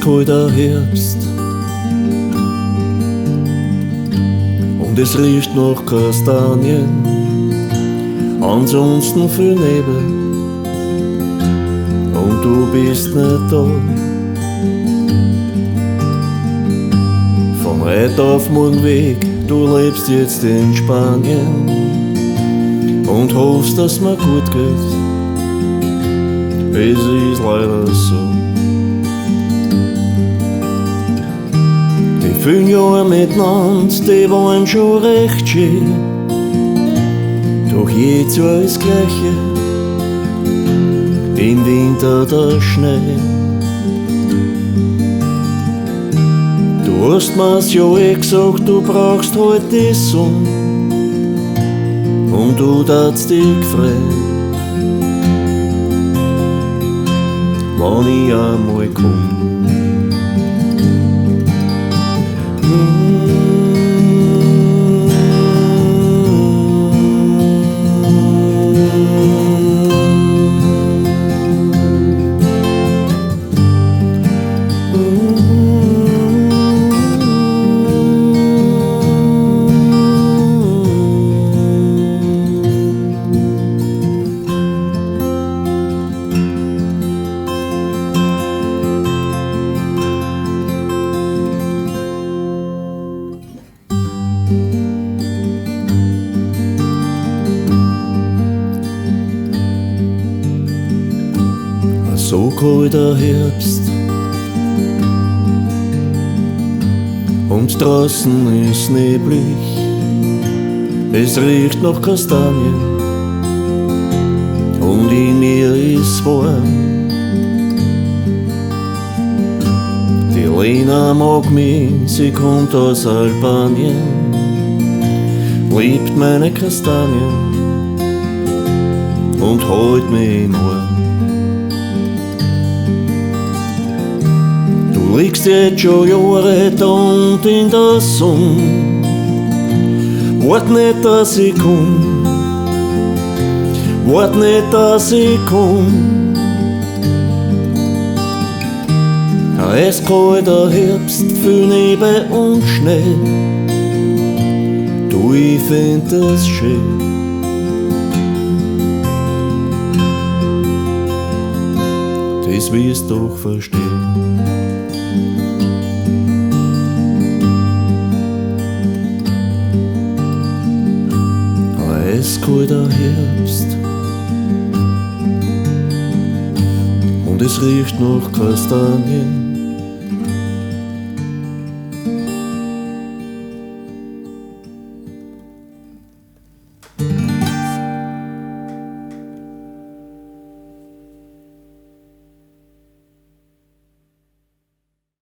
Eiskalter Herbst und es riecht nach Kastanien, ansonsten viel Nebel und du bist nicht da. Von heute auf morgen weg, du lebst jetzt in Spanien und hoffst, dass mir gut geht. Es ist leider so. Die 5 Jahre miteinander, die waren schon recht schön, doch jetzt war das Gleiche, im Winter der Schnee. Du hast mir's ja eh gesagt, du brauchst halt die Sonne und du darfst dich freuen, wenn ich einmal komm. So kalter Herbst und draußen ist neblig, es riecht nach Kastanien und in mir ist warm. Die Lena mag mich, sie kommt aus Albanien, liebt meine Kastanien und hält mich im Arm. Du liegst jetzt schon Jahre da und in der Sonne, wart nicht, dass ich komm, wart nicht, dass ich komm. Ein eiskalter Herbst, viel Nebel und Schnee, du, ich find das schön. Das wirst du doch verstehen. Eiskalter Herbst und es riecht nach Kastanien,